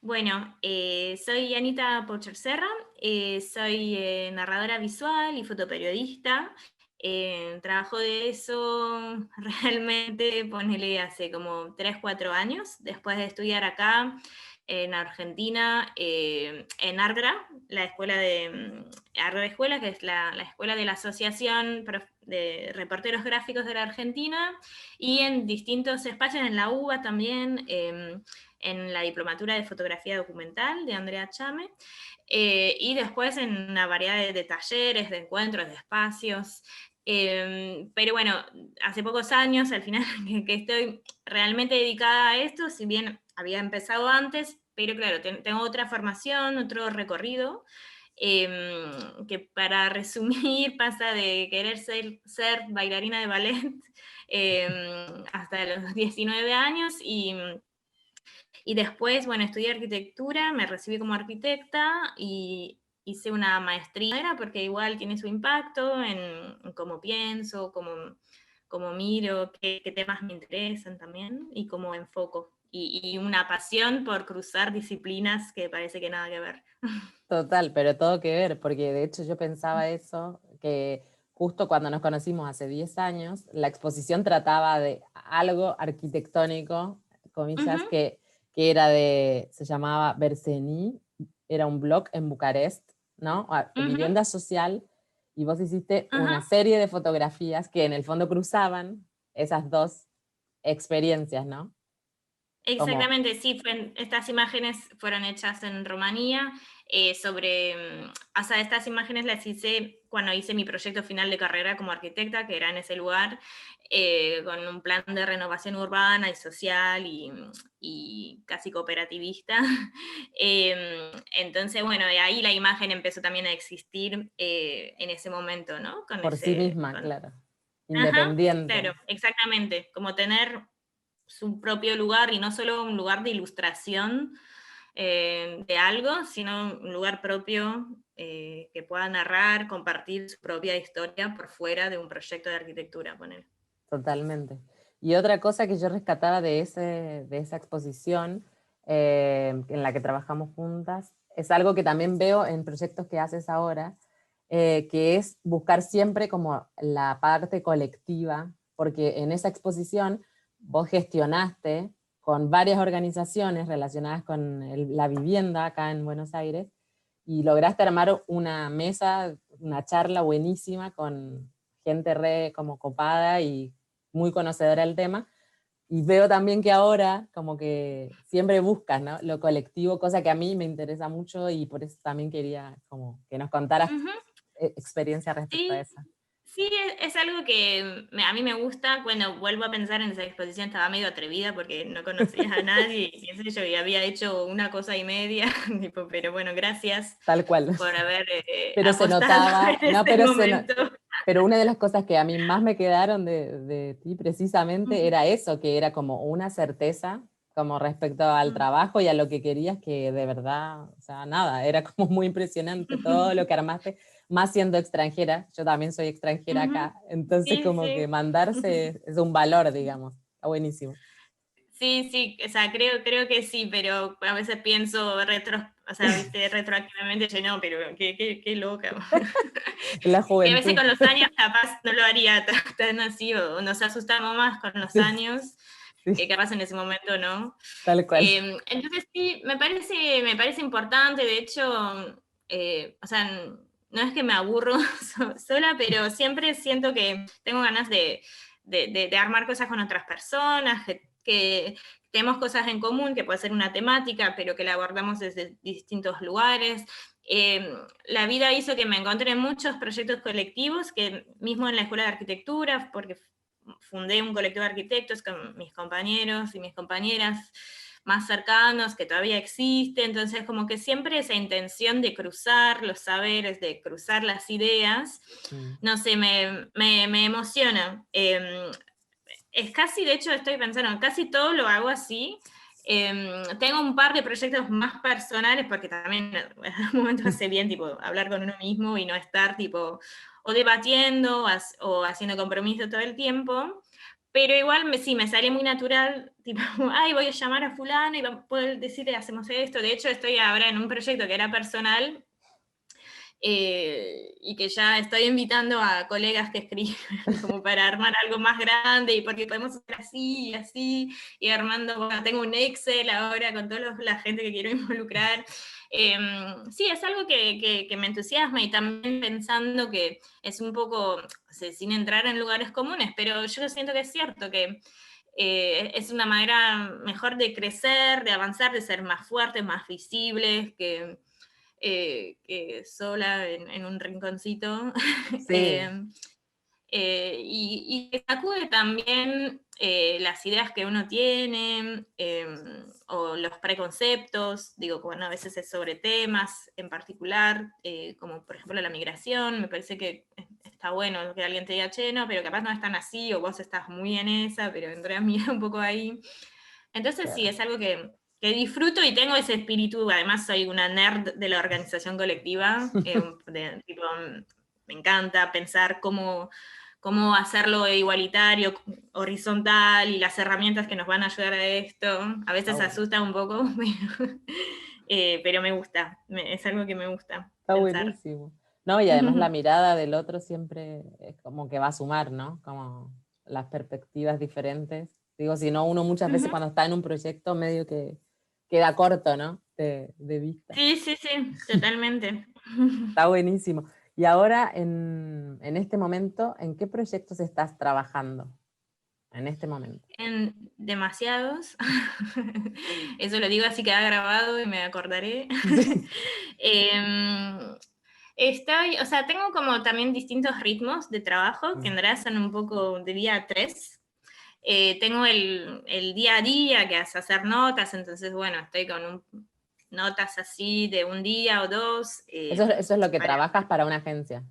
Bueno, soy Anita Pocherserra, soy narradora visual y fotoperiodista. Trabajo de eso realmente, ponele, hace como 3 4 años, después de estudiar acá en Argentina, en ARGRA, la escuela ARGRA Escuela, que es la escuela de la Asociación de Reporteros Gráficos de la Argentina, y en distintos espacios, en la UBA también, en la diplomatura de fotografía documental de Andrea Chame, y después en una variedad de talleres, de encuentros, de espacios. Pero bueno, hace pocos años, al final, que estoy realmente dedicada a esto, si bien había empezado antes, pero claro, tengo otra formación, otro recorrido, que para resumir pasa de querer ser bailarina de ballet hasta los 19 años y después, bueno, estudié arquitectura, me recibí como arquitecta y hice una maestría, porque igual tiene su impacto en cómo pienso, cómo miro, qué temas me interesan también y cómo enfoco. Y una pasión por cruzar disciplinas que parece que nada que ver. Total, pero todo que ver, porque de hecho yo pensaba eso, que justo cuando nos conocimos hace 10 años, la exposición trataba de algo arquitectónico, Ujú, comillas, que era se llamaba Berseni, era un blog en Bucarest, ¿no? ujú, Vivienda social, y vos hiciste una ajá. serie de fotografías que en el fondo cruzaban esas dos experiencias, ¿no? Como, Exactamente, sí, estas imágenes fueron hechas en Rumanía, o sea, estas imágenes las hice cuando hice mi proyecto final de carrera como arquitecta, que era en ese lugar, con un plan de renovación urbana y social y casi cooperativista. Entonces, bueno, de ahí la imagen empezó también a existir en ese momento, ¿no? por sí misma, claro, Ajá, independiente. claro, exactamente, como tener su propio lugar y no solo un lugar de ilustración de algo, sino un lugar propio que pueda narrar, compartir su propia historia por fuera de un proyecto de arquitectura, poner. Totalmente. Y otra cosa que yo rescataba de esa exposición en la que trabajamos juntas, es algo que también veo en proyectos que haces ahora, que es buscar siempre como la parte colectiva, porque en esa exposición vos gestionaste con varias organizaciones relacionadas con la vivienda acá en Buenos Aires y lograste armar una mesa, una charla buenísima con gente re como copada y muy conocedora del tema, y veo también que ahora como que siempre buscas, ¿no? Lo colectivo, cosa que a mí me interesa mucho y por eso también quería como que nos contaras Ujú, experiencia respecto a sí, eso. sí, es algo que a mí me gusta. Cuando vuelvo a pensar en esa exposición estaba medio atrevida porque no conocía a nadie, y qué sé yo, y había hecho una cosa y media, tipo, pero bueno, gracias Tal cual. por haber Pero se apostado notaba, en no, ese momento. pero una de las cosas que a mí más me quedaron de ti precisamente Ujú, era eso, que era como una certeza como respecto al mm. trabajo y a lo que querías, que de verdad, o sea, nada, era como muy impresionante todo lo que armaste, más siendo extranjera, yo también soy extranjera Ujú. acá, entonces Sí, como que sí. mandarse es un valor, digamos, está buenísimo. Sí, sí, o sea, creo que sí, pero a veces pienso o sea, viste, retroactivamente, yo no, pero qué loca. La Que a veces juventud, con los años capaz no lo haría tan así, o nos asustamos más con los sí, años, que sí, capaz en ese momento no. tal cual. Entonces sí, me parece importante, de hecho, o sea, no es que me aburro sola, pero siempre siento que tengo ganas de armar cosas con otras personas, que tenemos cosas en común, que puede ser una temática, pero que la abordamos desde distintos lugares. La vida hizo que me encontré en muchos proyectos colectivos, que mismo en la escuela de arquitectura, porque fundé un colectivo de arquitectos con mis compañeros y mis compañeras más cercanos que todavía existe, entonces como que siempre esa intención de cruzar los saberes, de cruzar las ideas, Mm. no sé, me emociona. Es casi, de hecho, estoy pensando, casi todo lo hago así. Tengo un par de proyectos más personales porque también en algún momento hace bien tipo hablar con uno mismo y no estar tipo o debatiendo o haciendo compromiso todo el tiempo, pero igual sí, me sale muy natural, tipo, ay, voy a llamar a fulano y puedo decirle, hacemos esto. De hecho, estoy ahora en un proyecto que era personal, y que ya estoy invitando a colegas que escriben como para armar algo más grande, y porque podemos hacer así y así, y armando, bueno, tengo un Excel ahora con toda la gente que quiero involucrar. Sí, es algo que me entusiasma, y también pensando que es un poco, o sea, sin entrar en lugares comunes, pero yo siento que es cierto que es una manera mejor de crecer, de avanzar, de ser más fuertes, más visibles, que sola en un rinconcito. Sí, Y que sacude también las ideas que uno tiene, o los preconceptos. Digo, bueno, a veces es sobre temas en particular, como por ejemplo la migración. Me parece que está bueno que alguien te diga, che, no, pero capaz no es tan así, o vos estás muy en esa, pero Andrea mira un poco ahí. Entonces sí, claro. es algo que disfruto, y tengo ese espíritu. Además soy una nerd de la organización colectiva, tipo, me encanta pensar cómo hacerlo igualitario, horizontal, y las herramientas que nos van a ayudar a esto. A Está veces bueno. asusta un poco, pero me gusta, es algo que me gusta Está pensar. buenísimo. No, y además la mirada del otro siempre es como que va a sumar, ¿no? Como las perspectivas diferentes. Digo, si no, uno muchas veces Ujú. cuando está en un proyecto medio que queda corto, ¿no? De vista. Sí, sí, sí, totalmente. Está buenísimo. Y ahora, en este momento, ¿en qué proyectos estás trabajando? En este momento. En demasiados. Eso lo digo así, queda grabado y me acordaré. Sí. Em, o sea, tengo como también distintos ritmos de trabajo, que en realidad son un poco de día a tres. Tengo el día a día, que es hacer notas. Entonces, bueno, estoy con notas así de un día o dos, Eso es lo que para. trabajas para una agencia,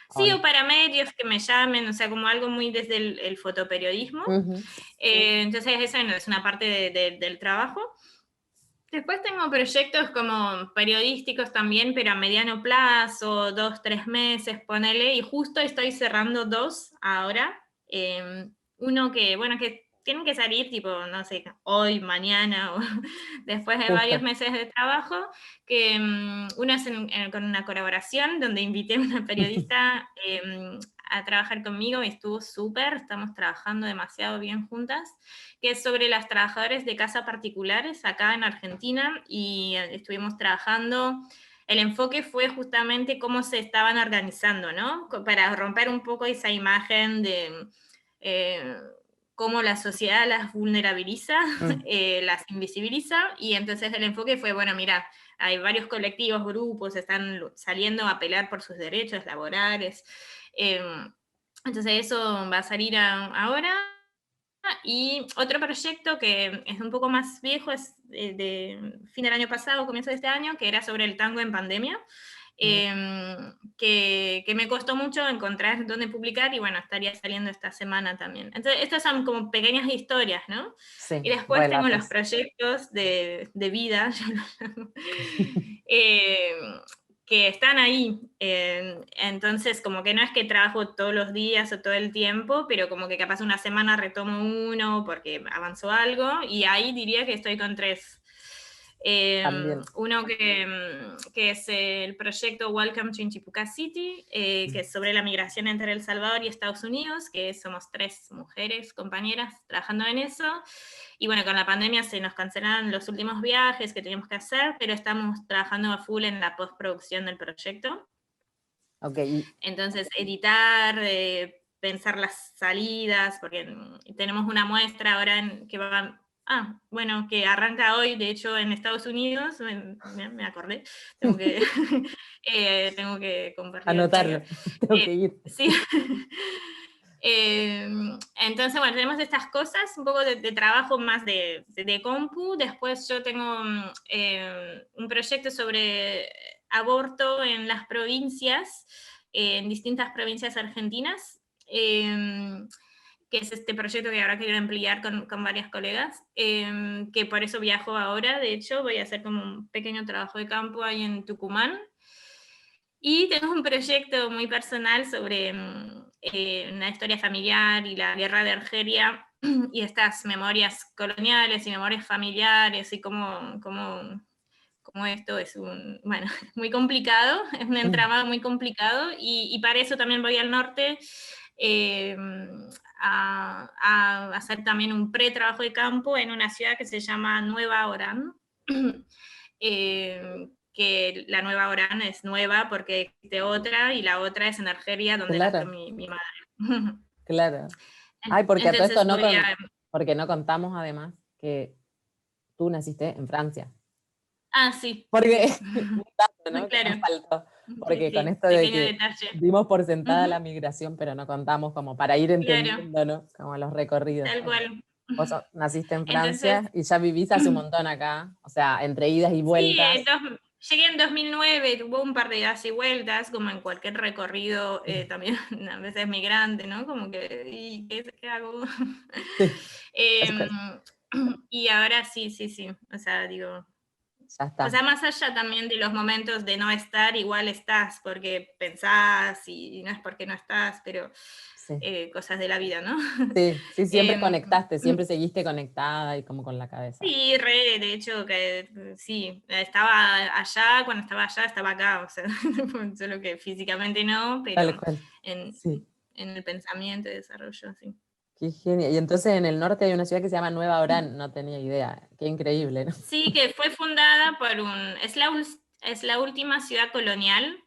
¿o Sí, no? o para medios que me llamen, o sea, como algo muy desde el fotoperiodismo. Ujú. Entonces, esa no es una parte del trabajo. Después tengo proyectos como periodísticos también, pero a mediano plazo, 2, 3 meses, ponele, y justo estoy cerrando dos ahora. Uno que, bueno, que tienen que salir tipo, no sé, hoy, mañana, o después de varios Justo. meses de trabajo, que uno es con una colaboración donde invité a una periodista a trabajar conmigo, y estuvo súper. Estamos trabajando demasiado bien juntas, que es sobre las trabajadoras de casa particulares acá en Argentina, y estuvimos trabajando. El enfoque fue justamente cómo se estaban organizando, ¿no? Para romper un poco esa imagen de eh, cómo la sociedad las vulnerabiliza, Mm. las invisibiliza. Y entonces el enfoque fue, bueno, mira, hay varios colectivos, grupos, están saliendo a pelear por sus derechos laborales. Eh, entonces eso va a salir ahora. Y otro proyecto que es un poco más viejo, es de fin del año pasado, comienzo de este año, que era sobre el tango en pandemia, Mm. que me costó mucho encontrar dónde publicar, y bueno, estaría saliendo esta semana también. Entonces, estas son como pequeñas historias, ¿no? Sí, Y después tengo los relatos. proyectos de vida, yo lo llamo, eh, que están ahí. Entonces, como que no es que trabajo todos los días o todo el tiempo, pero como que capaz una semana retomo uno porque avanzó algo, y ahí diría que estoy con tres. También. Uno que es el proyecto Welcome to Inchipucá City, que es sobre la migración entre El Salvador y Estados Unidos, que somos 3 mujeres compañeras trabajando en eso. Y bueno, con la pandemia se nos cancelaron los últimos viajes que teníamos que hacer, pero estamos trabajando a full en la postproducción del proyecto. Ok, Entonces, editar, pensar las salidas, porque tenemos una muestra ahora que va. Bueno, que arranca hoy, de hecho, en Estados Unidos. Me acordé, tengo que, tengo que compartir el anotarlo. flyer. Tengo que ir. Sí. Entonces, bueno, tenemos estas cosas, un poco de trabajo más de compu. Después yo tengo un proyecto sobre aborto en las provincias, en distintas provincias argentinas, que es este proyecto que ahora quiero ampliar con varias colegas, que por eso viajo ahora. De hecho, voy a hacer como un pequeño trabajo de campo ahí en Tucumán. Y tengo un proyecto muy personal sobre una historia familiar y la guerra de Argelia y estas memorias coloniales y memorias familiares y cómo esto es bueno, muy complicado, es un entramado muy complicado y para eso también voy al norte eh, a hacer también un pre-trabajo de campo en una ciudad que se llama Nueva Orán. Que la Nueva Orán es nueva porque existe otra y la otra es en Argelia donde nació Claro, mi madre. claro. Ay, porque a todo esto Entonces porque no contamos además que tú naciste en Francia. Sí, sí, Porque, sí. un dato, ¿no? Que nos Claro, faltó. sí, Porque con sí, esto de pequeño que detalle. dimos por sentada Ujú, la migración, pero no contamos como para ir claro, entendiendo, ¿no? Como los recorridos. tal cual. Naciste en Entonces, Francia y ya vivís hace un montón acá, o sea, entre idas y sí, vueltas. llegué en 2009, tuvo un par de idas y vueltas, como en cualquier recorrido, también a veces migrante, ¿no? Como que, ¿y qué hago? Sí, tal Em, cual. y ahora sí, sí, sí, o sea, digo, Ya o está. sea, más allá también de los momentos de no estar, igual estás, porque pensás y no es porque no estás, pero Sí. cosas de la vida, ¿no? Sí, sí, siempre Em, conectaste, siempre seguiste conectada y como con la cabeza. sí, de hecho, que sí, estaba allá, cuando estaba allá, estaba acá, o sea, solo que físicamente no, Tal pero cual. en, Sí, en el pensamiento y desarrollo, sí. qué genial. Y entonces en el norte hay una ciudad que se llama Nueva Orán, no tenía idea. Qué increíble, ¿no? Sí, que fue fundada es la última ciudad colonial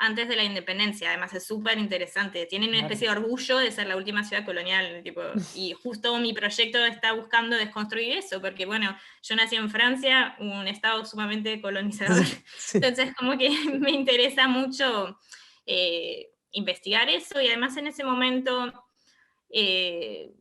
antes de la independencia, además es súper interesante, tienen una Claro. especie de orgullo de ser la última ciudad colonial, tipo, y justo mi proyecto está buscando desconstruir eso, porque bueno, yo nací en Francia, un estado sumamente colonizador, Sí, sí, entonces como que me interesa mucho investigar eso, y además en ese momento eh,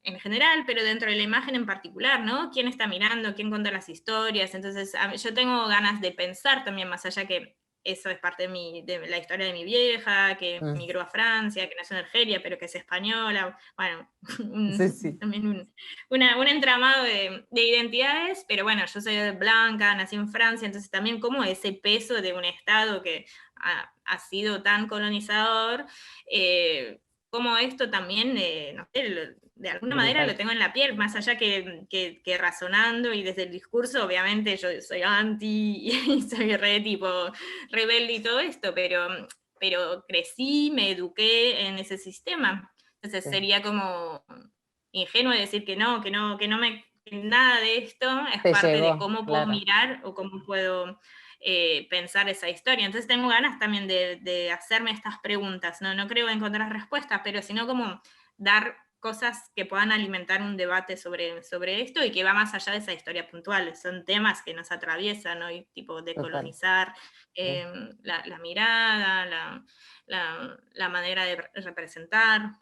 en general, pero dentro de la imagen en particular, ¿no? ¿Quién está mirando? ¿Quién cuenta las historias? Entonces, yo tengo ganas de pensar también, más allá que eso es parte de la historia de mi vieja, que mm, migró a Francia, que nació en Argelia, pero que es española, bueno, sí, sí, también un entramado de identidades, pero bueno, yo soy blanca, nací en Francia, entonces también como ese peso de un Estado que ha sido tan colonizador, como esto también, no sé, de alguna manera lo brutal. tengo en la piel, más allá que razonando y desde el discurso, obviamente yo soy anti y soy re tipo rebelde y todo esto, pero crecí, me eduqué en ese sistema. Entonces Sí. sería como ingenuo decir que nada de esto es Te parte de llegó, cómo puedo claro, mirar o cómo puedo pensar esa historia. Entonces tengo ganas también de hacerme estas preguntas, ¿no? No creo encontrar respuestas, pero sino como dar cosas que puedan alimentar un debate sobre esto y que va más allá de esa historia puntual. Son temas que nos atraviesan, ¿no? Y tipo total. decolonizar Sí. la mirada, la manera de representar.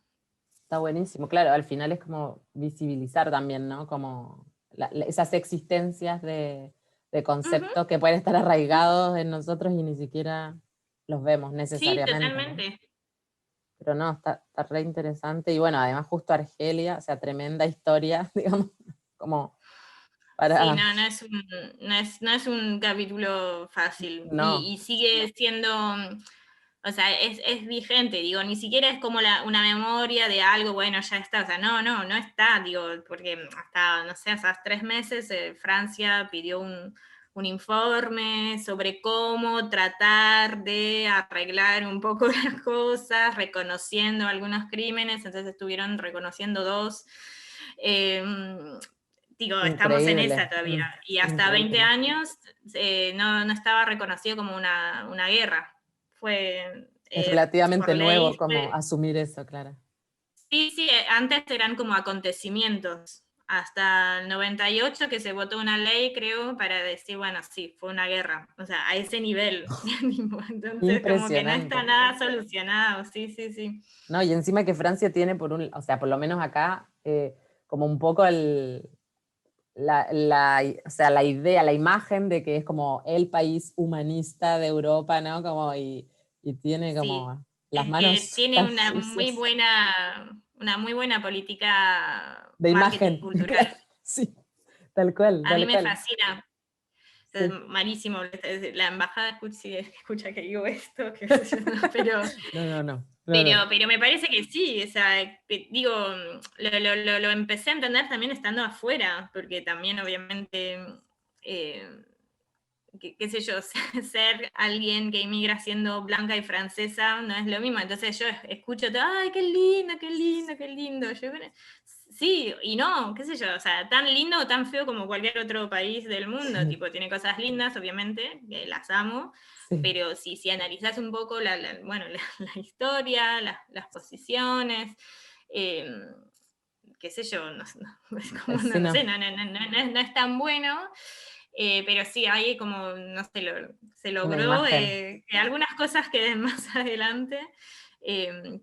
Está buenísimo, claro, al final es como visibilizar también, ¿no? Como esas existencias de Ujú. conceptos que pueden estar arraigados en nosotros y ni siquiera los vemos Sí, necesariamente, ¿no? totalmente. Pero no, está re interesante. Y bueno, además justo Argelia, o sea, tremenda historia, digamos, como Sí, para... no es un capítulo fácil No, y sigue siendo, o sea, es vigente, digo, ni siquiera es como una memoria de algo, bueno, ya está, o sea, no está, digo, porque hasta, no sé, hasta 3 meses Francia pidió un informe sobre cómo tratar de arreglar un poco las cosas, reconociendo algunos crímenes, entonces estuvieron reconociendo dos. Eh, Digo, estamos en esa increíble, todavía. Y hasta 20 increíble. años no estaba reconocido como una guerra. Fue Es por relativamente ley, nuevo como asumir eso, claro. sí, sí, antes eran como acontecimientos. Hasta el 98 que se votó una ley, creo, para decir, bueno, sí, fue una guerra. O sea, a ese nivel. Entonces, como que no está Impresionante. nada solucionado. Sí, sí, sí. No, y encima que Francia tiene o sea, por lo menos acá, como un poco o sea, la idea, la imagen de que es como el país humanista de Europa, ¿no? Como, y tiene Sí, como las es que manos tiene tan sucias una muy buena política de marketing imagen. cultural. Sí, tal cual, A mí tal me cual. fascina. Es Sí. malísimo. La embajada escucha que digo esto, qué sé yo, no, pero No, no, no. Claro. Pero me parece que sí, o sea, digo, lo empecé a entender también estando afuera, porque también obviamente, eh, qué sé yo, ser alguien que inmigra siendo blanca y francesa no es lo mismo. Entonces yo escucho todo, ay, qué lindo, qué lindo, qué lindo. Yo, sí, y no, qué sé yo, o sea, tan lindo o tan feo como cualquier otro país del mundo. Sí, Tipo, tiene cosas lindas, obviamente, que las amo, sí, pero si analizás un poco bueno, la historia, las posiciones, eh, qué sé yo, es como, sí, no no, sé, no es tan bueno, pero sí, hay como, no sé, se una logró imagen. que algunas cosas queden más adelante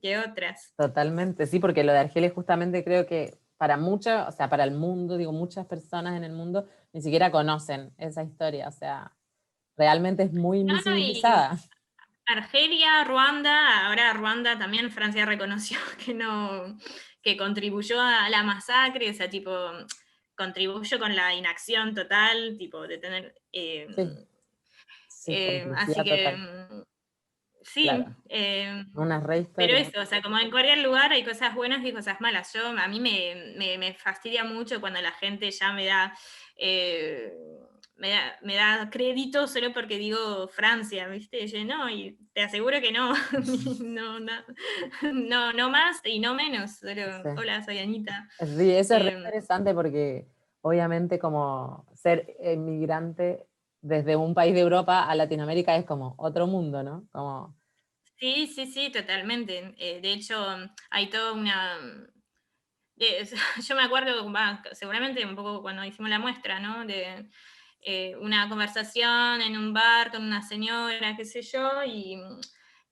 que otras. Totalmente, sí, porque lo de Argelia justamente creo que para muchos, o sea, para el mundo, digo, muchas personas en el mundo ni siquiera conocen esa historia, o sea, realmente es muy No, no, y invisibilizada. Argelia, Ruanda, ahora Ruanda también Francia reconoció que no, que contribuyó a la masacre, o sea, tipo, contribuyó con la inacción total, tipo, de tener, Sí, sí, así complicidad que total, sí, claro, una pero rehistoria. eso, o sea, como en cualquier lugar hay cosas buenas y cosas malas. A mí me fastidia mucho cuando la gente ya eh, me da crédito solo porque digo Francia, ¿viste? Y yo, no, y te aseguro que no, no, no, no más y no menos, Sí. solo, hola, soy Anita. Sí, eso es re Eh, interesante porque obviamente como ser inmigrante desde un país de Europa a Latinoamérica es como otro mundo, ¿no? Como, sí, sí, sí, totalmente. De hecho, hay toda una... yo me acuerdo, seguramente un poco cuando hicimos la muestra, ¿no? De una conversación en un bar con una señora, qué sé yo, y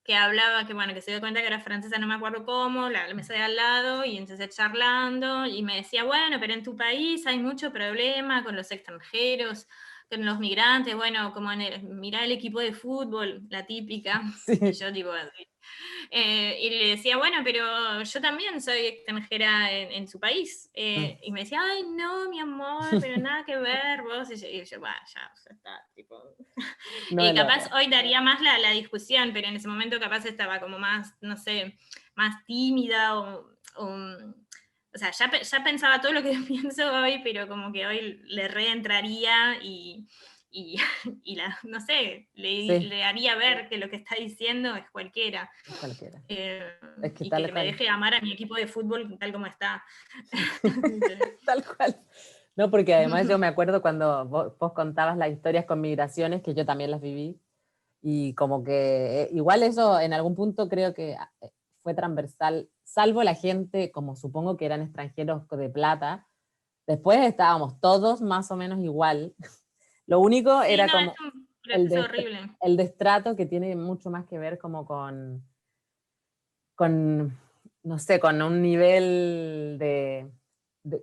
que hablaba, que bueno, que se dio cuenta que era francesa, no me acuerdo cómo, la mesa de al lado, y entonces charlando, y me decía, bueno, pero en tu país hay mucho problema con los extranjeros, con los migrantes, bueno, como mirá el equipo de fútbol, la típica, y sí, yo tipo, y le decía, bueno, pero yo también soy extranjera en su país. mm. Y me decía, ay, no, mi amor, pero nada que ver, vos. Y yo, bueno, ya está, tipo. No, Capaz hoy daría más la discusión, pero en ese momento capaz estaba como más, no sé, más tímida o sea, ya pensaba todo lo que pienso hoy, pero como que hoy le reentraría y, no sé, Sí, le haría ver que lo que está diciendo es cualquiera. cualquiera. Eh, Es que y que tal me cual. deje amar a mi equipo de fútbol tal como está. Tal cual. No, porque además yo me acuerdo cuando vos contabas las historias con migraciones, que yo también las viví, y como que igual eso en algún punto creo que fue transversal, salvo la gente, como supongo que eran extranjeros de plata, después estábamos todos más o menos igual. Lo único Sí, era no, es como un el, proceso horrible. el destrato que tiene mucho más que ver como con, no sé, con un nivel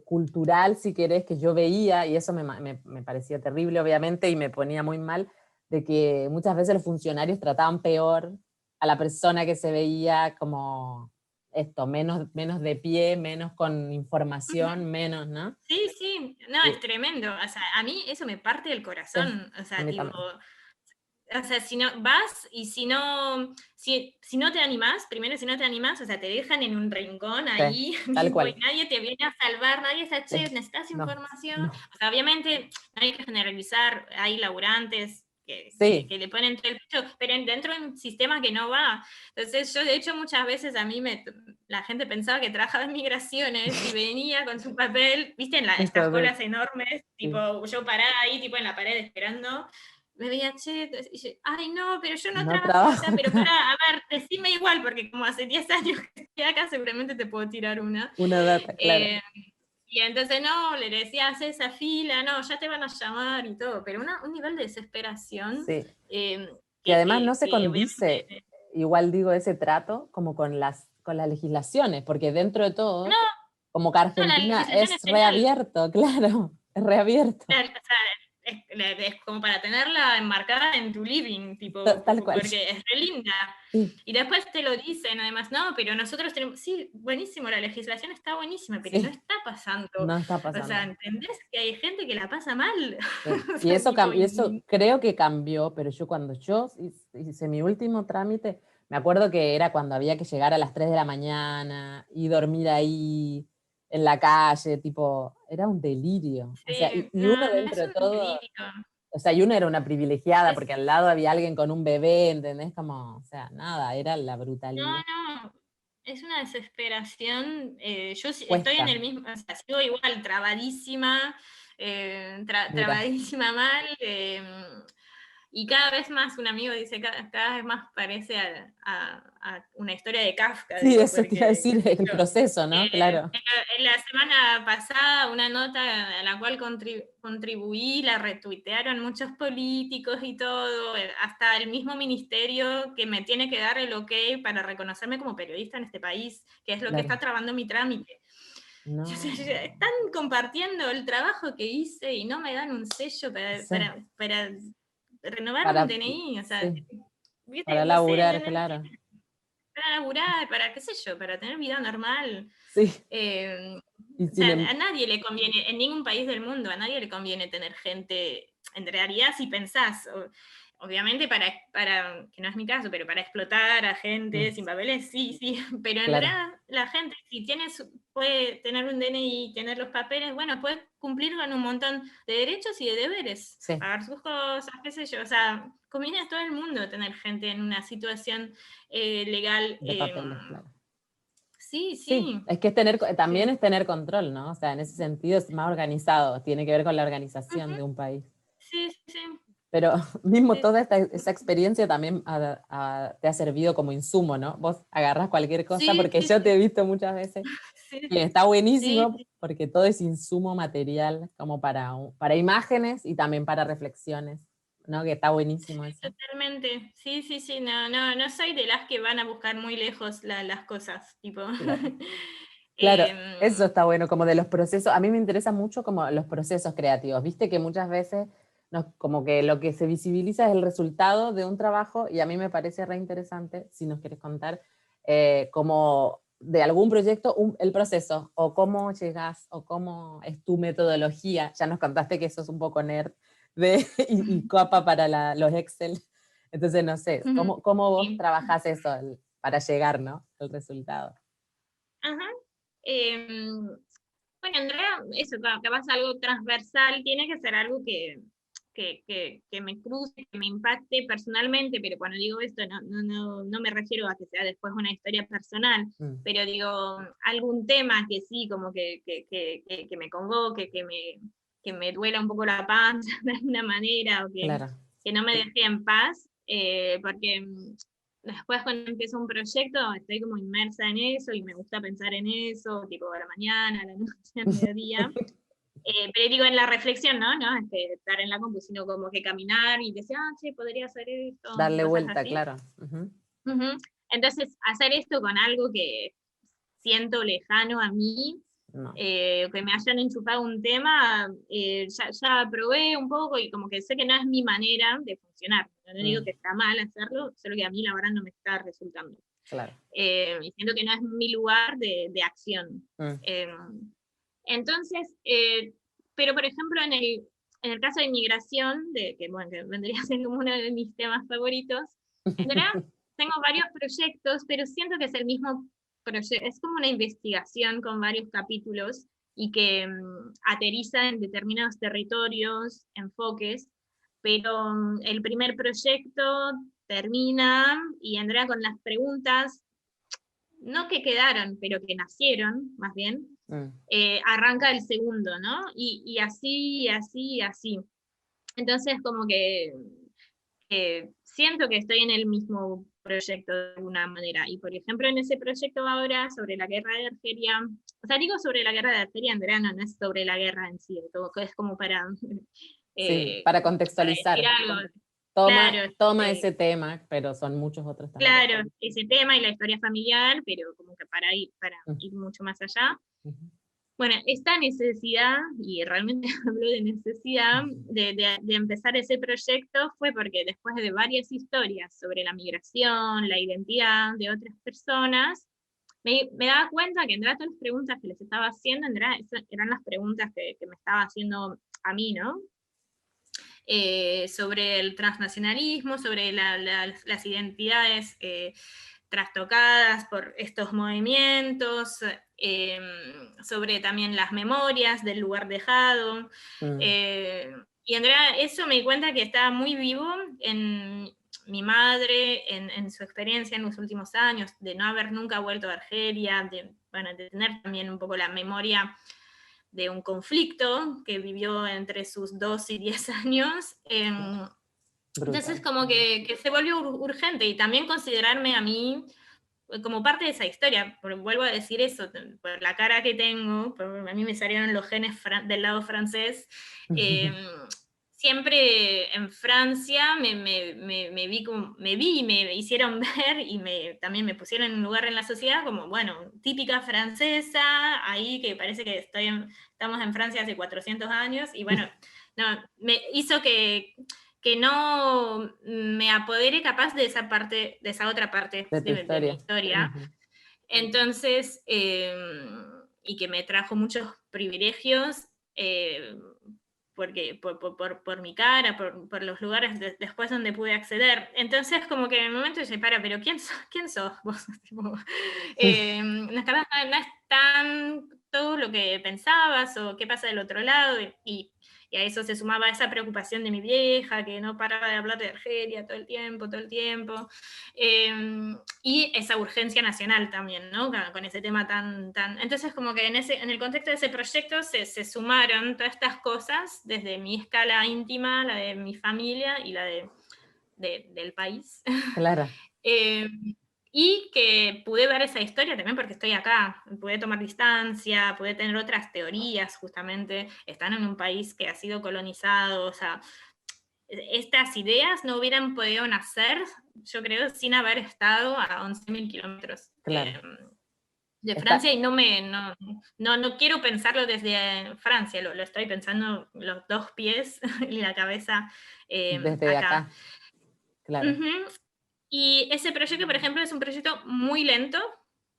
cultural, si querés, que yo veía, y eso me parecía terrible, obviamente, y me ponía muy mal, de que muchas veces los funcionarios trataban peor a la persona que se veía como esto, menos de pie, menos con información, menos, ¿no? Sí, sí, no, es Y- tremendo. O sea, a mí eso me parte del sí, corazón. O a sea, mí tipo, también. o sea, si no vas y si no te animás, primero si no te animás, o sea, te dejan en un rincón Sí, ahí, tal tipo, y cual. nadie te viene a salvar, nadie está, che, Sí. necesitas No, información. no. O sea, obviamente no hay que generalizar, hay laburantes Sí, que le ponen todo el pecho, pero dentro de un sistema que no va. Entonces, yo de hecho muchas veces a mí la gente pensaba que trabajaba en migraciones y venía con su papel, viste, en estas a ver, colas enormes, sí. tipo, yo parada ahí, tipo, en la pared esperando me veía, che, y yo, ay, no, pero yo no No trabajo acá, trabajo. pero para, a ver, decime igual, porque como hace 10 años que estoy acá, seguramente te puedo tirar una. Una data, claro. Eh, y entonces, no, le decía, hace esa fila, no, ya te van a llamar y todo, pero un nivel de desesperación Sí. eh, Que además no se que condice, obviamente... igual digo, ese trato como con las legislaciones, porque dentro de No, todo, como que no, la Argentina legislación es es genial. reabierto, claro, es reabierto, O sea, es como para tenerla enmarcada en tu living, tipo, tal cual. porque es re linda. Sí, Y después te lo dicen, además, no, pero nosotros tenemos, sí, buenísimo, la legislación está buenísima, pero no sí, está pasando. no está O sea, pasando. ¿entendés que hay gente que la pasa mal? Sí. O Y sea, eso, tipo, y eso creo que cambió, pero cuando yo hice mi último trámite, me acuerdo que era cuando había que llegar a las 3 de la mañana y dormir ahí en la calle, tipo, era un delirio. O sea, Sí, y no, uno no dentro es de un todo, delirio. o sea, y una era una privilegiada Es, porque al lado había alguien con un bebé, ¿entendés? Como, o sea, nada, era la no, brutalidad. no, es una desesperación. Yo estoy en Cuesta, el mismo, o sea, sigo igual, trabadísima, mira. trabadísima mal. Y cada vez más, un amigo dice, cada vez más parece a una historia de Kafka, Sí, digo, eso te iba a porque, qué decir, sé el yo. proceso, ¿no? Claro, En la semana pasada, una nota a la cual contribuí, la retuitearon muchos políticos y todo, hasta el mismo ministerio que me tiene que dar el ok para reconocerme como periodista en este país, que es lo que claro. está trabando mi trámite. No, Están compartiendo el trabajo que hice y no me dan un sello sí, para renovar un para, DNI, o sea, sí, ¿viste? para No sé, laburar, claro. para laburar, para qué sé yo, para tener vida normal. Sí, y O sin sea, a nadie le conviene, en ningún país del mundo, a nadie le conviene tener gente, en realidad si pensás, obviamente que no es mi caso, pero para explotar a gente sin papeles, sí, sí, pero en claro, realidad la gente si puede tener un DNI, tener los papeles, bueno, puede cumplir con un montón de derechos y de deberes, sí, pagar sus cosas, qué sé yo, o sea, conviene a todo el mundo tener gente en una situación legal. de papeles, claro. Sí, Sí, sí, es que es tener, también sí. es tener control, ¿no? O sea, en ese sentido es más organizado, tiene que ver con la organización Ujú, de un país. sí, sí, Pero mismo sí, toda esa experiencia también te ha servido como insumo, ¿no? Vos agarrás cualquier cosa, sí, porque sí, yo te sí, he visto muchas veces sí, que está sí, buenísimo sí, porque todo es insumo material como para imágenes y también para reflexiones, ¿no? Que está buenísimo eso. totalmente. Sí, sí, sí, no, no, no soy de las que van a buscar muy lejos las cosas, tipo. Claro. Claro, eso Em, está bueno, como de los procesos. A mí me interesa mucho como los procesos creativos. Viste que muchas veces como que lo que se visibiliza es el resultado de un trabajo y a mí me parece re interesante, si nos quieres contar, como de algún proyecto, el proceso, o cómo llegas, o cómo es tu metodología. Ya nos contaste que sos un poco nerd y copa para los Excel. Entonces, no sé, ¿cómo vos sí. trabajás eso para llegar, ¿no? al resultado? Ajá. Em, bueno, Andrea, eso, capaz algo transversal, tiene que ser algo que me cruce, que me impacte personalmente, pero cuando digo esto no me refiero a que sea después una historia personal, Mm, pero digo algún tema que sí, como que me convoque, que me duela un poco la panza de alguna manera, o claro. que no me deje en paz, porque después cuando empiezo un proyecto estoy como inmersa en eso y me gusta pensar en eso, tipo a la mañana, a la noche, al mediodía. Pero digo en la reflexión, ¿no? No es que estar en la compu, sino como que caminar y decir, ah, che, podría hacer esto, Darle cosas vuelta, así. claro. Ujú. Ujú. Entonces, hacer esto con algo que siento lejano a mí, No. que me hayan enchufado un tema, ya probé un poco y como que sé que no es mi manera de funcionar. No digo Mm, que está mal hacerlo, solo que a mí la verdad no me está resultando. claro. Y siento que no es mi lugar de acción. Mm. Eh, entonces, pero por ejemplo, en el caso de inmigración, que, bueno, que vendría siendo uno de mis temas favoritos, en realidad tengo varios proyectos, pero siento que es el mismo proyecto, es como una investigación con varios capítulos y que aterriza en determinados territorios, enfoques, pero el primer proyecto termina y entra con las preguntas, no que quedaron, pero que nacieron, más bien, Mm. arranca el segundo, ¿no? Y así, así, así. Entonces, como que siento que estoy en el mismo proyecto de alguna manera. Y por ejemplo, en ese proyecto ahora sobre la guerra de Argelia, o sea, digo sobre la guerra de Argelia, Andrea, no es sobre la guerra en sí, todo, es como Sí, eh, para para decir contextualizar. algo. Toma, Claro, toma ese tema, pero son muchos otros también. claro, ese tema y la historia familiar, pero como que para Mm, ir mucho más allá. ujú. Bueno, esta necesidad, y realmente hablo de necesidad, de empezar ese proyecto fue porque después de varias historias sobre la migración, la identidad de otras personas, me daba cuenta que en realidad todas las preguntas que les estaba haciendo, en realidad esas eran las preguntas que me estaba haciendo a mí, ¿no? sobre el transnacionalismo, sobre las identidades trastocadas por estos movimientos, sobre también las memorias del lugar dejado. Y Andrea, eso me di cuenta que estaba muy vivo en mi madre, en su experiencia en los últimos años, de no haber nunca vuelto a Argelia, de tener también un poco la memoria de un conflicto que vivió entre sus 2 y 10 años. Entonces como que se volvió urgente, y también considerarme a mí como parte de esa historia, porque vuelvo a decir eso, por la cara que tengo, a mí me salieron los genes del lado francés, siempre en Francia me vi y me hicieron ver, y también me pusieron en un lugar en la sociedad como, bueno, típica francesa, ahí que parece que estamos en Francia hace 400 años, y bueno, no, me hizo que no me apodere capaz de esa parte, de esa otra parte de mi historia. Entonces, y que me trajo muchos privilegios, porque, por mi cara, por los lugares después donde pude acceder. Entonces, como que en el momento dije, pero ¿quién sos vos? Tipo, no es tan todo lo que pensabas, o qué pasa del otro lado, y a eso se sumaba esa preocupación de mi vieja, que no paraba de hablar de Argelia todo el tiempo, y esa urgencia nacional también, ¿no? Con ese tema tan... Entonces, como que en el contexto de ese proyecto se sumaron todas estas cosas, desde mi escala íntima, la de mi familia y la del país. Claro. Y que pude ver esa historia también porque estoy acá, pude tomar distancia, pude tener otras teorías, justamente, están en un país que ha sido colonizado, o sea, estas ideas no hubieran podido nacer, yo creo, sin haber estado a 11.000 kilómetros de Francia, y no quiero pensarlo desde Francia, lo estoy pensando los 2 pies y la cabeza desde acá. Claro. Y ese proyecto, por ejemplo, es un proyecto muy lento,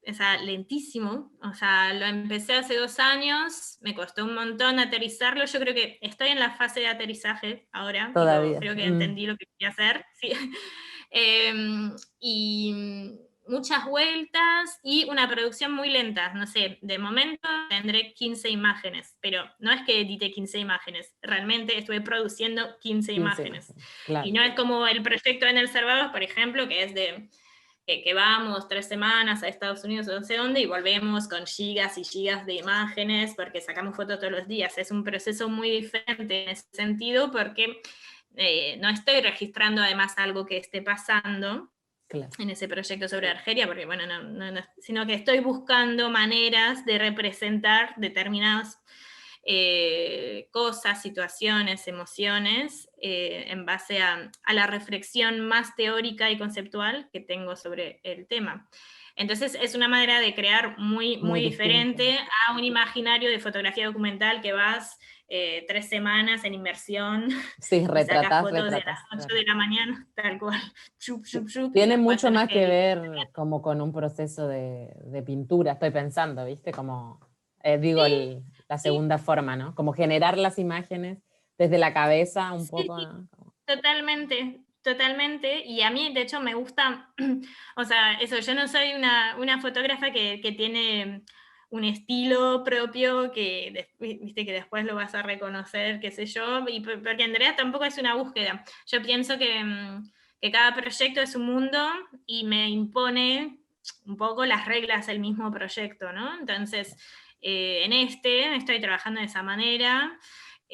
o sea, lentísimo. O sea, lo empecé hace 2 años, me costó un montón aterrizarlo. Yo creo que estoy en la fase de aterrizaje ahora. Todavía. Creo que entendí lo que quería hacer. Sí. Y muchas vueltas y una producción muy lenta. No sé, de momento tendré 15 imágenes, pero no es que edité 15 imágenes, realmente estuve produciendo 15 imágenes. Claro. Y no es como el proyecto en El Salvador, por ejemplo, que es de que vamos 3 semanas a Estados Unidos o no sé dónde y volvemos con gigas y gigas de imágenes porque sacamos fotos todos los días. Es un proceso muy diferente en ese sentido porque no estoy registrando además algo que esté pasando en ese proyecto sobre Argelia, porque bueno, sino que estoy buscando maneras de representar determinadas cosas, situaciones, emociones, en base a la reflexión más teórica y conceptual que tengo sobre el tema. Entonces es una manera de crear muy diferente a un imaginario de fotografía documental que vas 3 semanas en inmersión, sí, sacas fotos de las 8 de la mañana, tal cual. Tiene mucho más que ver como con un proceso de pintura, estoy pensando, ¿viste? Como, digo, la segunda forma, ¿no? Como generar las imágenes desde la cabeza un poco, ¿no? Totalmente, y a mí de hecho me gusta, o sea, eso, yo no soy una fotógrafa que tiene un estilo propio viste, que después lo vas a reconocer, qué sé yo, y porque Andrea tampoco es una búsqueda. Yo pienso que cada proyecto es un mundo y me impone un poco las reglas del mismo proyecto, ¿no? Entonces, en estoy trabajando de esa manera.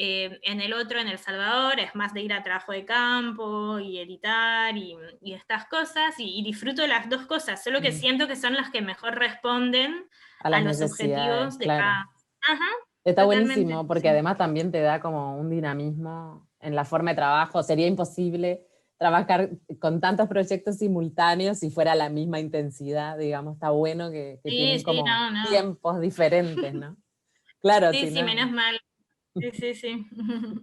En el otro, en El Salvador, es más de ir a trabajo de campo y editar y estas cosas, y disfruto las 2 cosas, solo que siento que son las que mejor responden a las los objetivos de cada... Ajá, está buenísimo, porque además también te da como un dinamismo en la forma de trabajo. Sería imposible trabajar con tantos proyectos simultáneos si fuera la misma intensidad, digamos. Está bueno que tienen como tiempos diferentes, ¿no? Claro, sí, menos mal. Sí.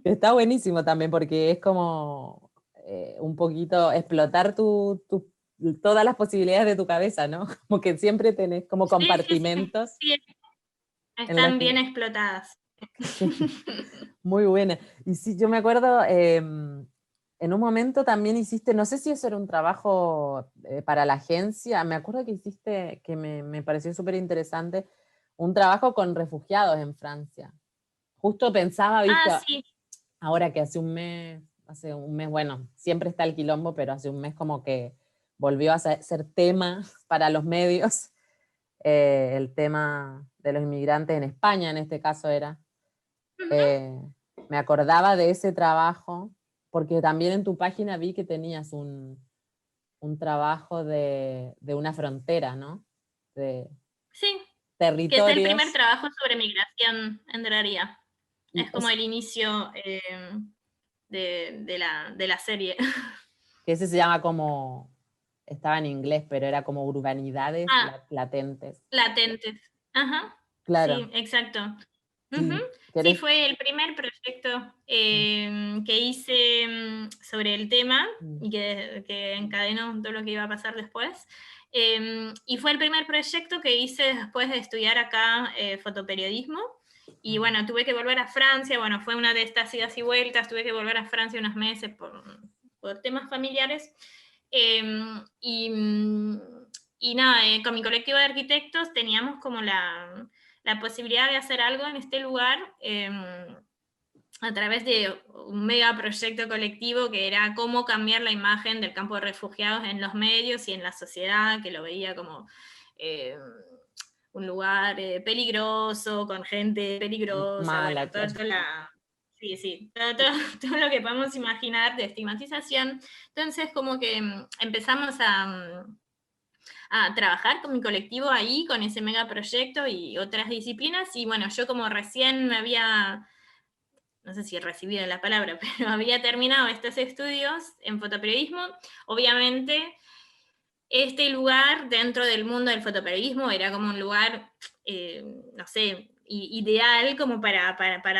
Está buenísimo también porque es como un poquito explotar todas las posibilidades de tu cabeza, ¿no? Como que siempre tenés como compartimentos. Sí. Están bien explotadas. Muy buena. Y sí, yo me acuerdo, en un momento también hiciste, no sé si eso era un trabajo para la agencia, me acuerdo que hiciste, que me pareció súper interesante, un trabajo con refugiados en Francia. Justo pensaba, Ah, viste, sí. ahora que hace un mes, bueno, siempre está el quilombo, pero hace un mes como que volvió a ser tema para los medios, el tema de los inmigrantes en España, en este caso era. Ujú. Eh, Me acordaba de ese trabajo, porque también en tu página vi que tenías un trabajo de una frontera, ¿no? De Sí, que es el primer territorios. trabajo sobre migración en Draría. Y Es como el inicio de la serie. que ese se llama como, estaba en inglés, pero era como urbanidades Ah, latentes. latentes. Ajá, Claro, sí, exacto. Ujú. sí, Sí, ¿querés? fue el primer proyecto que hice sobre el tema Mm, y que encadenó todo lo que iba a pasar después. Y fue el primer proyecto que hice después de estudiar acá fotoperiodismo. Y bueno, tuve que volver a Francia, bueno, fue una de estas idas y vueltas, tuve que volver a Francia unos meses por temas familiares. Y, y nada, con mi colectivo de arquitectos teníamos como la posibilidad de hacer algo en este lugar a través de un megaproyecto colectivo que era cómo cambiar la imagen del campo de refugiados en los medios y en la sociedad, que lo veía como eh, un lugar peligroso, con gente peligrosa, mala, bueno, claro. Sí, sí, todo lo que podemos imaginar de estigmatización. Entonces, como que empezamos a trabajar con mi colectivo ahí, con ese megaproyecto y otras disciplinas. Y bueno, yo como recién me había, no sé si recibido la palabra, pero había terminado estos estudios en fotoperiodismo, obviamente este lugar dentro del mundo del fotoperiodismo era como un lugar, no sé, ideal como para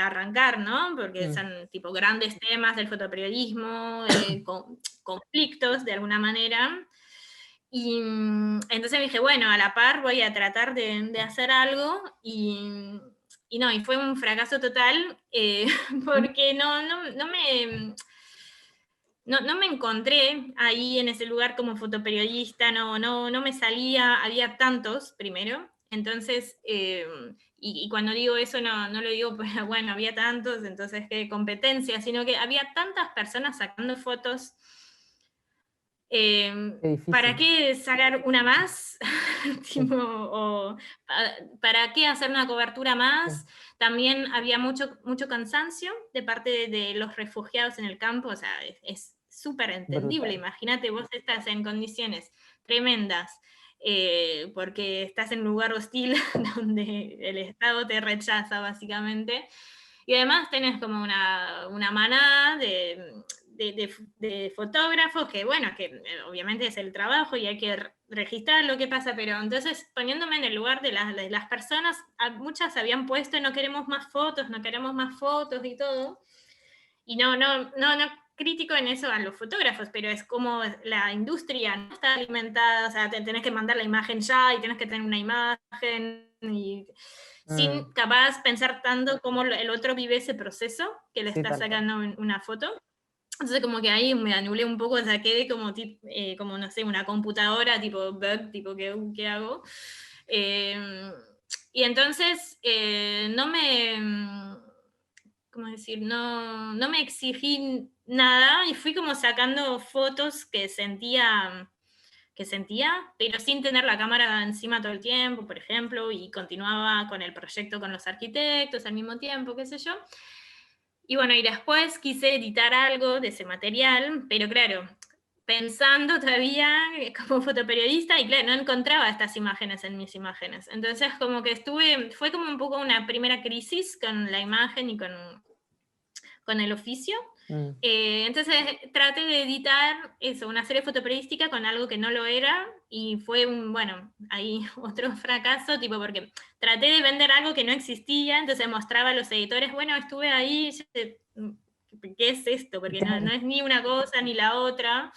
arrancar, ¿no? Porque Mm, son tipo grandes temas del fotoperiodismo, conflictos de alguna manera. Y entonces me dije, bueno, a la par voy a tratar de hacer algo y no, y fue un fracaso total mm, porque no me encontré ahí en ese lugar como fotoperiodista, no me salía, había tantos primero, entonces, y cuando digo eso no lo digo, pues bueno, había tantos, entonces qué competencia, sino que había tantas personas sacando fotos. qué ¿Para difícil. qué sacar una más? Sí, Tipo, o, ¿para qué hacer una cobertura sí, más? También había mucho cansancio de parte de los refugiados en el campo, o sea, es súper entendible. brutal. Imagínate, vos estás en condiciones tremendas, porque estás en un lugar hostil donde el Estado te rechaza básicamente, y además tenés como una manada de fotógrafos que, bueno, que obviamente es el trabajo y hay que registrar lo que pasa, pero entonces poniéndome en el lugar de las personas, muchas habían puesto no queremos más fotos, no queremos más fotos y todo, y no crítico en eso a los fotógrafos, pero es como la industria no está alimentada, o sea, tenés que mandar la imagen ya y tenés que tener una imagen y Mm, sin capaz pensar tanto cómo el otro vive ese proceso que le sí, está tal cual. sacando una foto. Entonces como que ahí me anulé un poco, saqué de como, como no sé, una computadora tipo bug, tipo ¿qué hago? Eh, y entonces ¿cómo decir? No me exigí nada y fui como sacando fotos que sentía, pero sin tener la cámara encima todo el tiempo, por ejemplo, y continuaba con el proyecto con los arquitectos al mismo tiempo, qué sé yo. Y bueno, y después quise editar algo de ese material, pero claro, pensando todavía como fotoperiodista, y claro, no encontraba estas imágenes en mis imágenes. Entonces, como que fue como un poco una primera crisis con la imagen y con el oficio. Mm, Entonces traté de editar eso, una serie fotoperiodística con algo que no lo era y fue bueno, ahí otro fracaso, tipo porque traté de vender algo que no existía, entonces mostraba a los editores, bueno, estuve ahí, ¿qué es esto? Porque no claro. es ni una cosa ni la otra.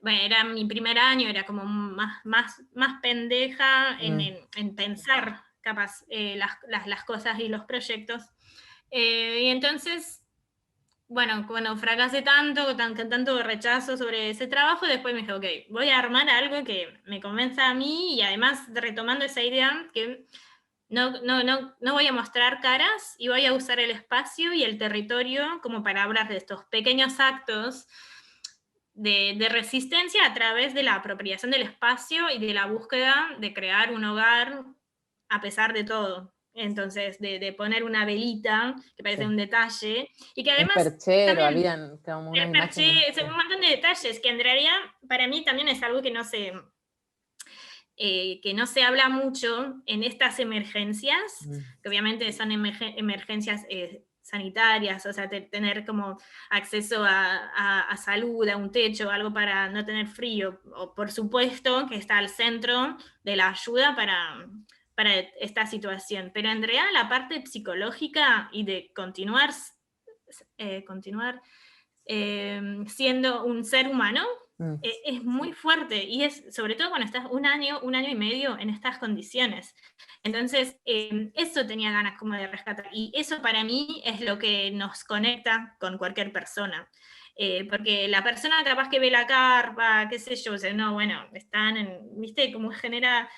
Bueno, era mi primer año, era como más pendeja Mm, en pensar capaz las cosas y los proyectos. Y entonces, bueno, cuando fracasé tanto, con tanto rechazo sobre ese trabajo, después me dije, ok, voy a armar algo que me convenza a mí, y además retomando esa idea que no voy a mostrar caras, y voy a usar el espacio y el territorio como para hablar de estos pequeños actos de resistencia a través de la apropiación del espacio y de la búsqueda de crear un hogar a pesar de todo. Entonces, de poner una velita, que parece Sí. un detalle, y que Un además perchero, también habían como unas el imágenes. parche, es un montón de detalles, que en realidad para mí también es algo que no se habla mucho en estas emergencias, que obviamente son emergencias sanitarias, o sea, tener como acceso a salud, a un techo, algo para no tener frío, o por supuesto que está al centro de la ayuda para esta situación. Pero en realidad la parte psicológica y de continuar siendo un ser humano, es muy fuerte, y es sobre todo cuando estás un año y medio en estas condiciones. Entonces, eso tenía ganas como de rescatar, y eso para mí es lo que nos conecta con cualquier persona. Porque la persona capaz que ve la carpa, qué sé yo, o sea, no, bueno, están viste, como genera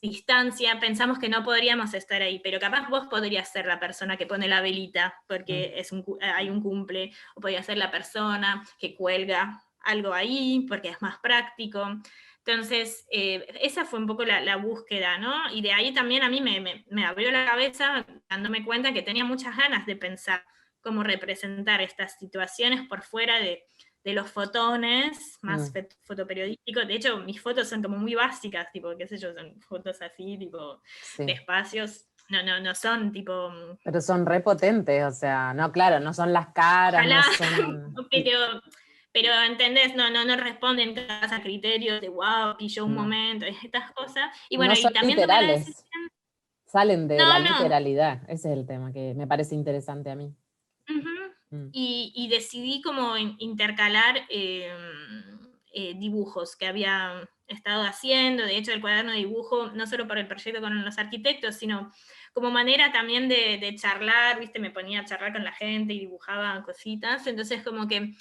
distancia, pensamos que no podríamos estar ahí, pero capaz vos podrías ser la persona que pone la velita porque hay un cumple, o podría ser la persona que cuelga algo ahí porque es más práctico. Entonces, esa fue un poco la búsqueda, ¿no? Y de ahí también a mí me abrió la cabeza dándome cuenta que tenía muchas ganas de pensar cómo representar estas situaciones por fuera de los fotones más fotoperiodísticos. De hecho, mis fotos son como muy básicas, tipo, qué sé yo, son fotos así, tipo, de espacios. No son tipo... Pero son repotentes, o sea, no, claro, no son las caras, Ojalá, no son... pero ¿entendés? No responden a criterios de wow, pilló un momento, estas cosas. Y bueno, No son y también tomé la literales, decisión... salen de la No. literalidad, ese es el tema que me parece interesante a mí. Y decidí como intercalar dibujos que había estado haciendo. De hecho, el cuaderno de dibujo, no solo por el proyecto con los arquitectos, sino como manera también de charlar, ¿viste? Me ponía a charlar con la gente y dibujaba cositas. Entonces, como que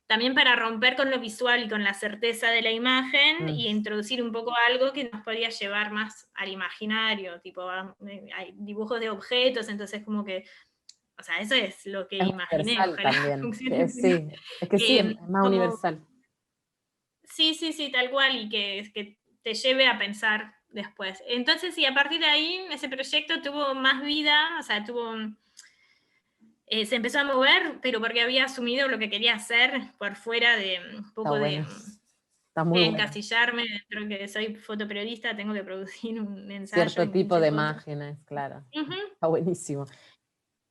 también para romper con lo visual y con la certeza de la imagen, y introducir un poco algo que nos podía llevar más al imaginario, tipo, hay dibujos de objetos, entonces como que, o sea, eso es lo que Es imaginé, universal ojalá también, funcione. sí, es que sí, es más Como, universal. sí, tal cual, y que te lleve a pensar después. Entonces, sí, a partir de ahí, ese proyecto tuvo más vida, o sea, se empezó a mover, pero porque había asumido lo que quería hacer por fuera de un Está poco bueno, está muy de bueno. encasillarme dentro de que soy fotoperiodista, tengo que producir un ensayo Cierto en tipo 15 de fotos. imágenes, claro, Ujú, está buenísimo.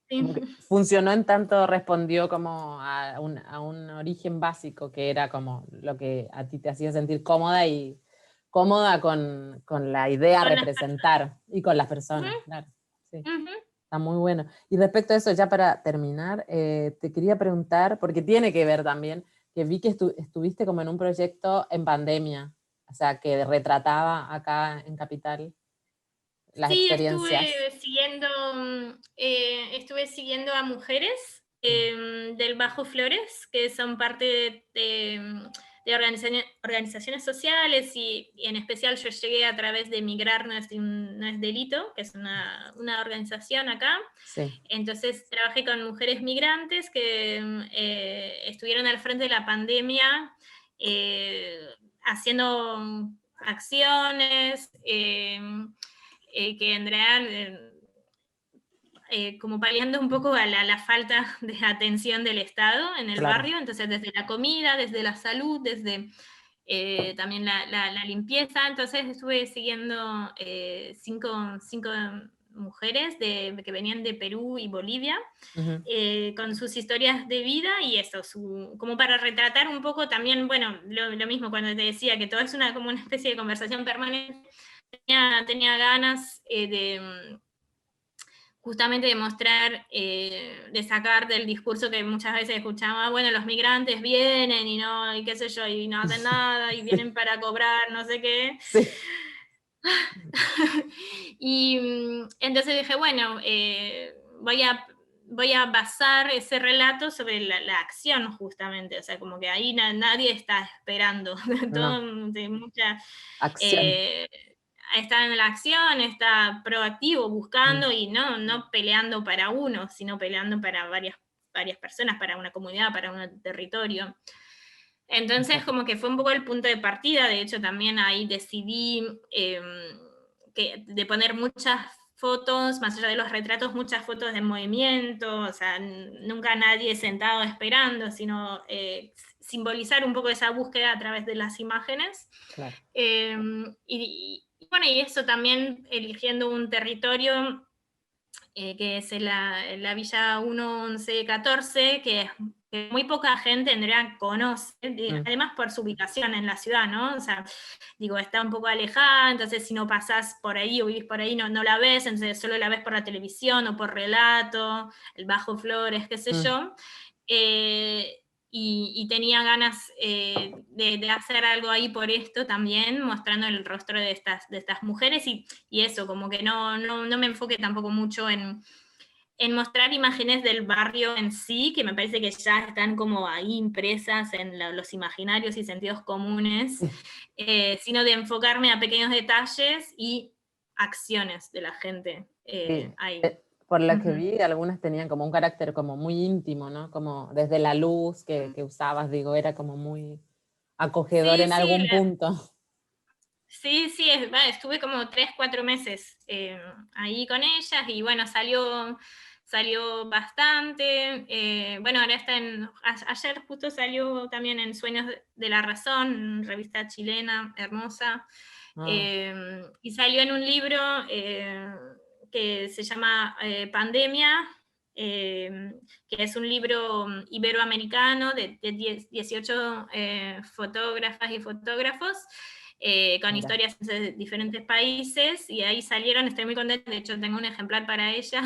Como que sí. funcionó en tanto respondió como a un origen básico que era como lo que a ti te hacía sentir cómoda y cómoda con la idea a Con las representar y con las personas. personas, claro. Sí, Ujú, ujú. está muy bueno. Y respecto a eso, ya para terminar, te quería preguntar, porque tiene que ver también, que vi que estuviste como en un proyecto en pandemia, o sea, que retrataba acá en Capital las Sí, experiencias. estuve siguiendo a mujeres del Bajo Flores, que son parte de organizaciones sociales, y en especial yo llegué a través de Migrar no es Delito, que es una organización acá. Sí. Entonces trabajé con mujeres migrantes que estuvieron al frente de la pandemia, haciendo acciones, que en realidad, como paliando un poco a la falta de atención del Estado en el Claro. barrio, entonces desde la comida, desde la salud, desde también la limpieza. Entonces estuve siguiendo cinco mujeres que venían de Perú y Bolivia, con sus historias de vida, y eso, como para retratar un poco también, bueno, lo mismo cuando te decía que todo es como una especie de conversación permanente. Tenía ganas de justamente de mostrar, de sacar del discurso que muchas veces escuchaba, bueno, los migrantes vienen y qué sé yo, y no hacen nada, y vienen para cobrar, no sé qué. Sí. Y Entonces dije, bueno, voy a basar ese relato sobre la acción justamente, o sea, como que ahí nadie está esperando, No, todo de mucha, acción. eh, está en la acción, está proactivo, Mm, buscando y no peleando para uno, sino peleando para varias personas, para una comunidad, para un territorio. Entonces, exacto. como que fue un poco el punto de partida, de hecho también ahí decidí de poner muchas fotos, más allá de los retratos, muchas fotos de movimiento, o sea, nunca nadie sentado esperando, sino simbolizar un poco esa búsqueda a través de las imágenes. Claro. Eh, y bueno, y eso también eligiendo un territorio que es la Villa 1114, que muy poca gente en realidad conoce, Mm, además por su ubicación en la ciudad, ¿no? O sea, digo, está un poco alejada, entonces si no pasás por ahí o vivís por ahí no la ves, entonces solo la ves por la televisión o por relato, el Bajo Flores, qué sé mm. yo. Eh, y tenía ganas de hacer algo ahí por esto también, mostrando el rostro de estas mujeres y eso, como que no me enfoque tampoco mucho en mostrar imágenes del barrio en sí, que me parece que ya están como ahí impresas en los imaginarios y sentidos comunes, sino de enfocarme a pequeños detalles y acciones de la gente Sí, ahí. por lo que Ujú. vi, algunas tenían como un carácter como muy íntimo, ¿no? Como desde la luz que usabas, digo, era como muy acogedor Sí, en sí, algún punto. sí, sí, estuve como 3, 4 meses ahí con ellas y bueno, salió bastante. Bueno, ahora ayer justo salió también en Sueños de la Razón, revista chilena, hermosa, Ah, y salió en un libro que se llama Pandemia, eh, que es un libro iberoamericano de 18 fotógrafas y fotógrafos con mira, historias de diferentes países, y ahí salieron, estoy muy contenta, de hecho tengo un ejemplar para ella,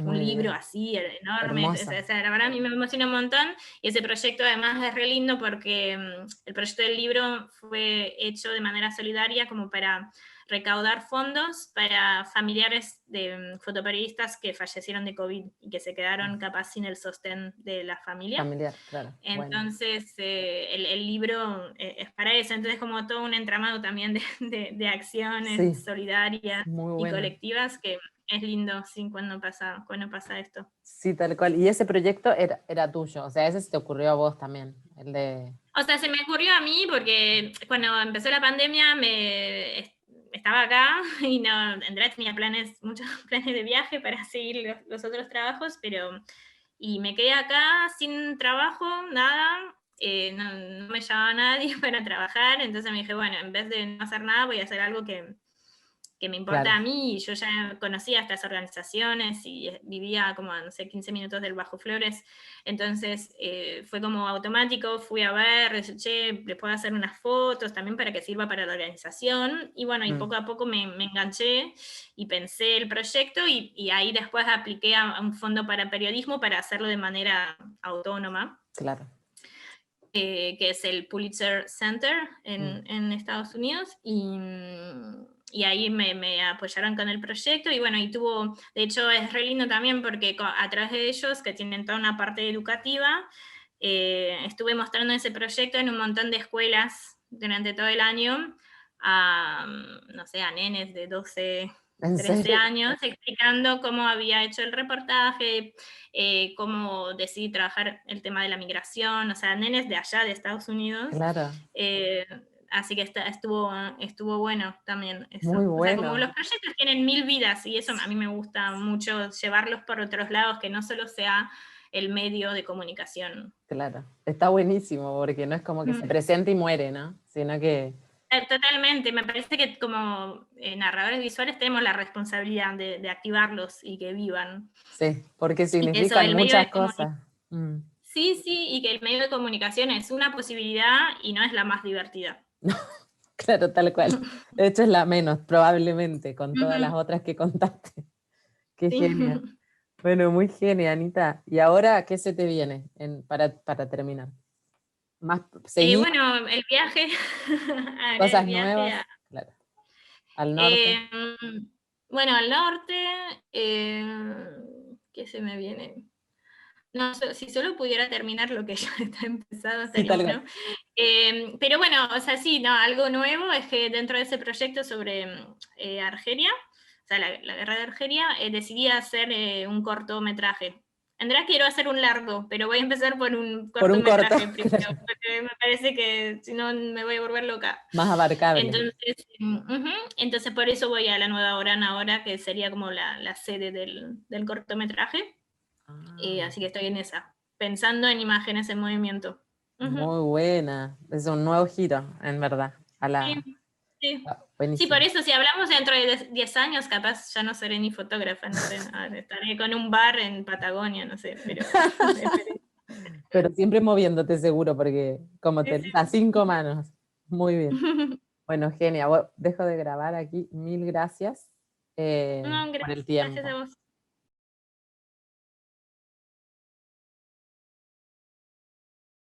un muy libro bien, así enorme, hermosa. o sea, la verdad a mí me emociona un montón, y ese proyecto además es re lindo porque el proyecto del libro fue hecho de manera solidaria como para recaudar fondos para familiares de fotoperiodistas que fallecieron de COVID y que se quedaron capaz sin el sostén de la familia. Familiar, claro, bueno, Entonces, el libro es para eso, entonces como todo un entramado también de acciones sí, solidarias muy y bueno. colectivas que es lindo, sí, cuando pasa esto. Sí, tal cual. Y ese proyecto era tuyo, o sea, ese se te ocurrió a vos también, el de... O sea, se me ocurrió a mí porque cuando empezó la pandemia estaba acá y no, en realidad tenía muchos planes de viaje para seguir los otros trabajos, y me quedé acá sin trabajo, nada, no me llamaba nadie para trabajar, entonces me dije, bueno, en vez de no hacer nada, voy a hacer algo que me importa Claro, a mí, y yo ya conocía estas organizaciones y vivía como a, no sé, 15 minutos del Bajo Flores, entonces fue como automático, fui a ver, che, le puedo hacer unas fotos también para que sirva para la organización, y bueno, y mm, poco a poco me enganché y pensé el proyecto, y ahí después apliqué a un fondo para periodismo para hacerlo de manera autónoma, claro. que es el Pulitzer Center Mm. en Estados Unidos, y ahí me apoyaron con el proyecto, y bueno, de hecho es re lindo también porque a través de ellos, que tienen toda una parte educativa, estuve mostrando ese proyecto en un montón de escuelas durante todo el año, no sé, a nenes de 12 ¿En 13 serio? años, explicando cómo había hecho el reportaje, cómo decidí trabajar el tema de la migración, o sea, nenes de allá, de Estados Unidos. Claro, Eh, Así que estuvo bueno también eso. muy O sea, como bueno. los proyectos tienen mil vidas y eso a mí me gusta mucho llevarlos por otros lados, que no solo sea el medio de comunicación. Claro, está buenísimo porque no es como que se Mm. presenta y muere, ¿no? Sino que, Totalmente, me parece que como narradores visuales tenemos la responsabilidad de activarlos y que vivan. sí, porque Y que eso, significan el medio muchas de cosas. Mm. sí, sí, y que el medio de comunicación es una posibilidad y no es la más divertida. Claro, tal cual. De hecho, es la menos, probablemente, con todas las Ujú. otras que contaste. Qué Sí. genia. Bueno, muy genia, Anita. ¿Y ahora qué se te viene para terminar? ¿Más seguir Bueno, el viaje, ahora el cosas viaje nuevas? Claro. Al norte. eh, Bueno, al norte, ¿qué se me viene? No, si solo pudiera terminar lo que ya está empezado Sí, estaría tal bueno. cual. Pero bueno, o sea, sí, no, algo nuevo es que dentro de ese proyecto sobre Argelia, o sea, la guerra de Argelia, decidí hacer un cortometraje. En realidad quiero hacer un largo, pero voy a empezar por un Por un corto, cortometraje primero, claro, porque me parece que si no me voy a volver loca. más abarcable. Entonces, ujú, entonces por eso voy a la Nueva Orán ahora, que sería como la sede del cortometraje. Ah, Así que estoy en esa, pensando en imágenes en movimiento. Ujú. muy buena. Es un nuevo giro, en verdad. Sí, sí. Sí, por Buenísimo. eso, si hablamos dentro de 10 años, capaz ya no seré ni fotógrafa, no sé, estaré con un bar en Patagonia, no sé, pero Pero siempre moviéndote seguro, porque como sí, tenés a cinco sí. manos. Muy bien. Bueno, genia, dejo de grabar aquí. Mil gracias No, por el gracias a tiempo. vos.